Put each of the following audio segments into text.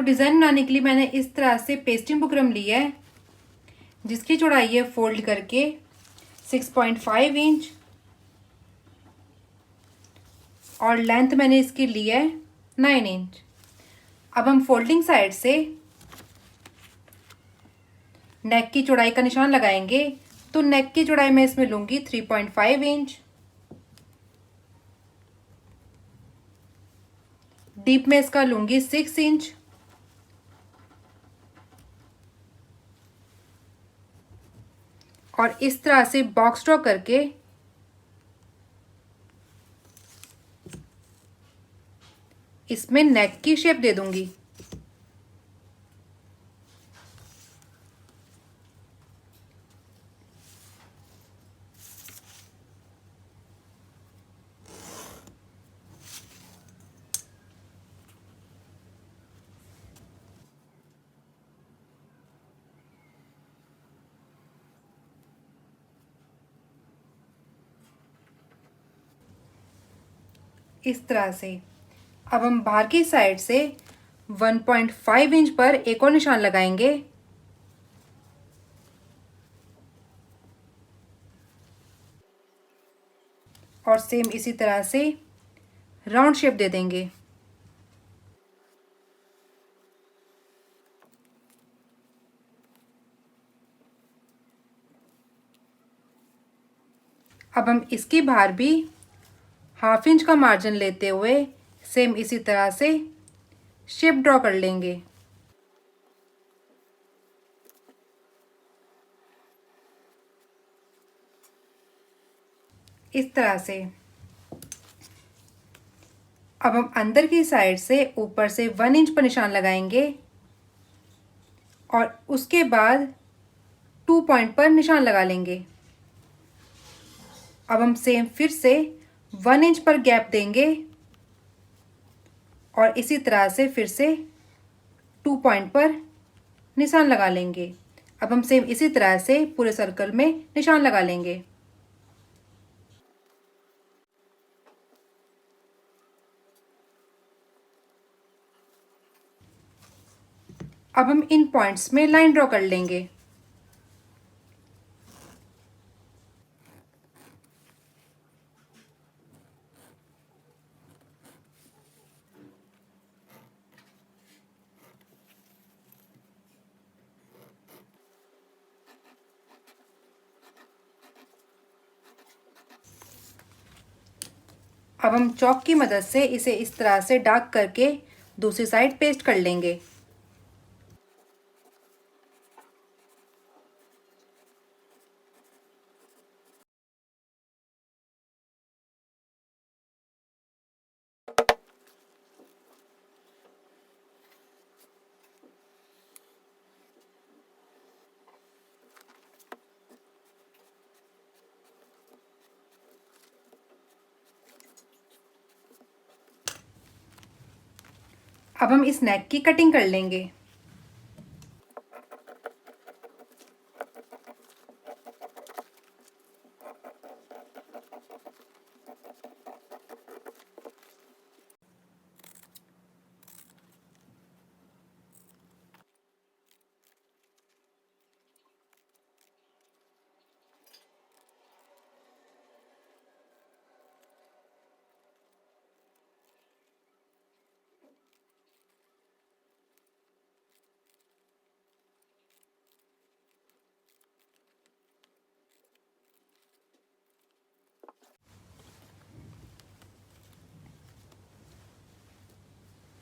Design बनाने के लिए मैंने इस तरह से पेस्टिंग बुकरम लिया है, जिसकी चौड़ाई है फोल्ड करके 6.5 इंच और लेंथ मैंने इसकी ली है 9 इंच। अब हम फोल्डिंग साइड से नेक की चौड़ाई का निशान लगाएंगे। तो नेक की चौड़ाई मैं इसमें लूंगी 3.5 इंच, डीप में इसका लूंगी 6 इंच और इस तरह से बॉक्स ड्रॉ करके इसमें नेक की शेप दे दूंगी। इस तरह से अब हम बाहर की साइड से 1.5 इंच पर एक और निशान लगाएंगे और सेम इसी तरह से राउंड शेप दे देंगे। अब हम इसकी बाहर भी ½ इंच का मार्जिन लेते हुए सेम इसी तरह से शेप ड्रॉ कर लेंगे। इस तरह से अब हम अंदर की साइड से ऊपर से 1 इंच पर निशान लगाएंगे और उसके बाद 2 पॉइंट पर निशान लगा लेंगे। अब हम सेम फिर से 1 इंच पर गैप देंगे और इसी तरह से फिर से 2 पॉइंट पर निशान लगा लेंगे। अब हम सेम इसी तरह से पूरे सर्कल में निशान लगा लेंगे। अब हम इन पॉइंट्स में लाइन ड्रॉ कर लेंगे। अब हम चॉक की मदद से इसे इस तरह से डार्क करके दूसरी साइड पेस्ट कर लेंगे। अब हम इस नेक की कटिंग कर लेंगे।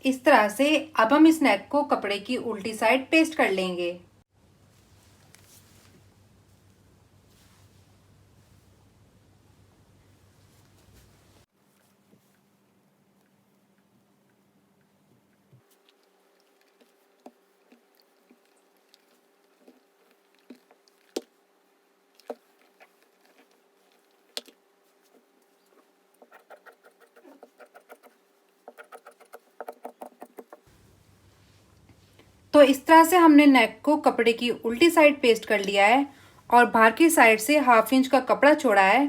इस तरह से अब हम इस नेक को कपड़े की उल्टी साइड पेस्ट कर लेंगे। तो इस तरह से हमने नेक को कपड़े की उल्टी साइड पेस्ट कर लिया है और बाहर की साइड से ½ इंच का कपड़ा छोड़ा है।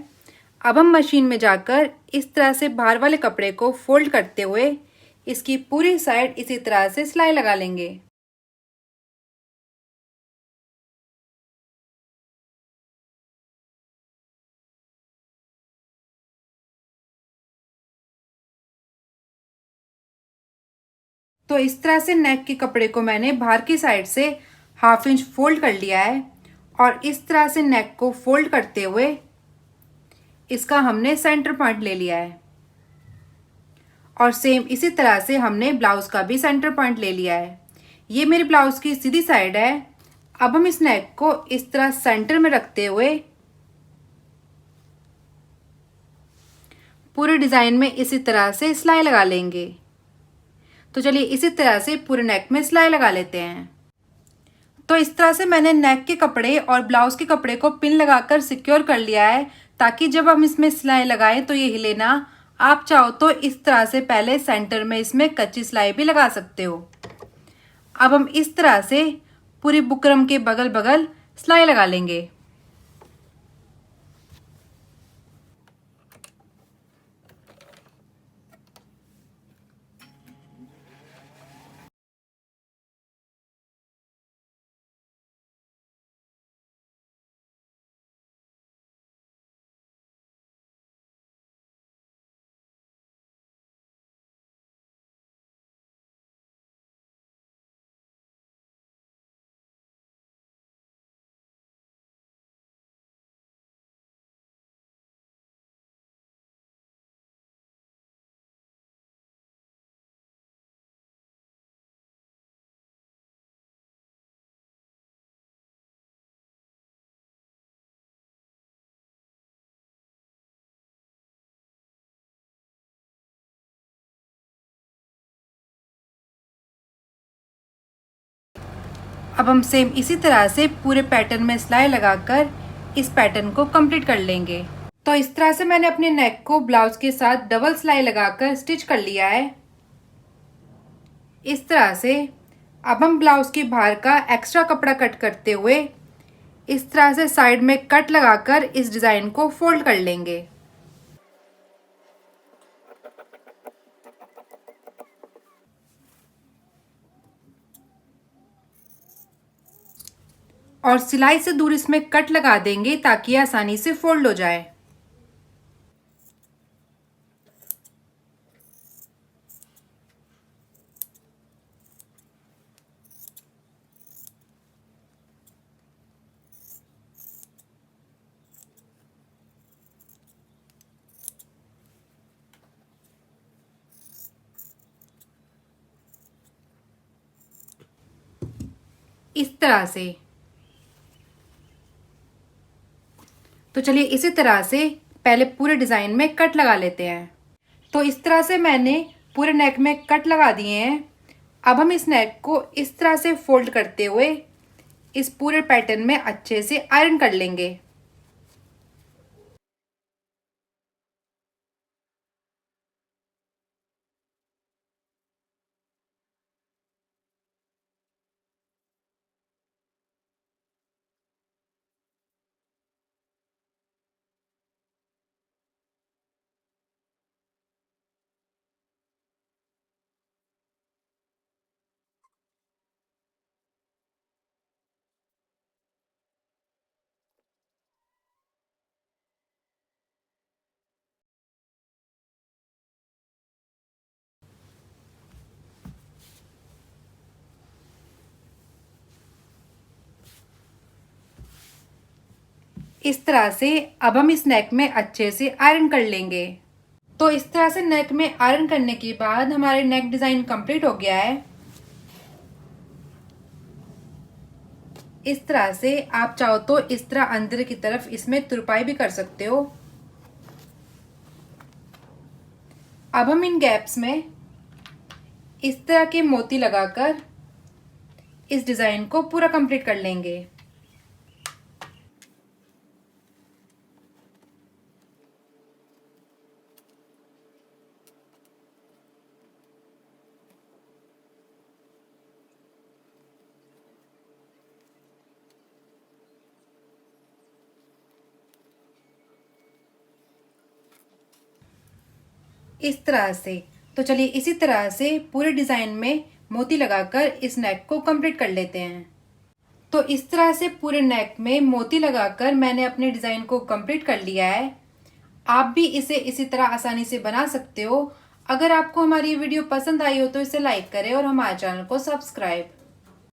अब हम मशीन में जाकर इस तरह से बाहर वाले कपड़े को फोल्ड करते हुए इसकी पूरी साइड इसी तरह से सिलाई लगा लेंगे। तो इस तरह से नेक के कपड़े को मैंने बाहर की साइड से 1/2 इंच फोल्ड कर लिया है और इस तरह से नेक को फोल्ड करते हुए इसका हमने सेंटर पॉइंट ले लिया है और सेम इसी तरह से हमने ब्लाउज का भी सेंटर पॉइंट ले लिया है। ये मेरे ब्लाउज की सीधी साइड है। अब हम इस नेक को इस तरह सेंटर में रखते हुए पूरे डिजाइन में इसी तरह से सिलाई लगा लेंगे। तो चलिए इसी तरह से पूरे नेक में सिलाई लगा लेते हैं। तो इस तरह से मैंने नेक के कपड़े और ब्लाउज के कपड़े को पिन लगाकर सिक्योर कर लिया है ताकि जब हम इसमें सिलाई लगाएं तो ये हिले ना। आप चाहो तो इस तरह से पहले सेंटर में इसमें कच्ची सिलाई भी लगा सकते हो। अब हम इस तरह से पूरी बुकरम के बगल बगल सिलाई लगा लेंगे। अब हम सेम इसी तरह से पूरे पैटर्न में सिलाई लगाकर इस पैटर्न को कंप्लीट कर लेंगे। तो इस तरह से मैंने अपने नेक को ब्लाउज के साथ डबल सिलाई लगाकर स्टिच कर लिया है। इस तरह से अब हम ब्लाउज के बाहर का एक्स्ट्रा कपड़ा कट करते हुए इस तरह से साइड में कट लगाकर इस डिजाइन को फोल्ड कर लेंगे। और सिलाई से दूर इसमें कट लगा देंगे ताकि आसानी से फोल्ड हो जाए। इस तरह से। तो चलिए इसी तरह से पहले पूरे डिजाइन में कट लगा लेते हैं। तो इस तरह से मैंने पूरे नेक में कट लगा दिए हैं। अब हम इस नेक को इस तरह से फोल्ड करते हुए इस पूरे पैटर्न में अच्छे से आयरन कर लेंगे। इस तरह से अब हम इस नेक में अच्छे से आयरन कर लेंगे। तो इस तरह से नेक में आयरन करने के बाद हमारे नेक डिजाइन कंप्लीट हो गया है। इस तरह से आप चाहो तो इस तरह अंदर की तरफ इसमें तुरपाई भी कर सकते हो। अब हम इन गैप्स में इस तरह के मोती लगाकर इस डिजाइन को पूरा कंप्लीट कर लेंगे। इस तरह से। तो चलिए इसी तरह से पूरे डिज़ाइन में मोती लगाकर इस नेक को कंप्लीट कर लेते हैं। तो इस तरह से पूरे नेक में मोती लगाकर मैंने अपने डिज़ाइन को कंप्लीट कर लिया है। आप भी इसे इसी तरह आसानी से बना सकते हो। अगर आपको हमारी ये वीडियो पसंद आई हो तो इसे लाइक करें और हमारे चैनल को सब्सक्राइब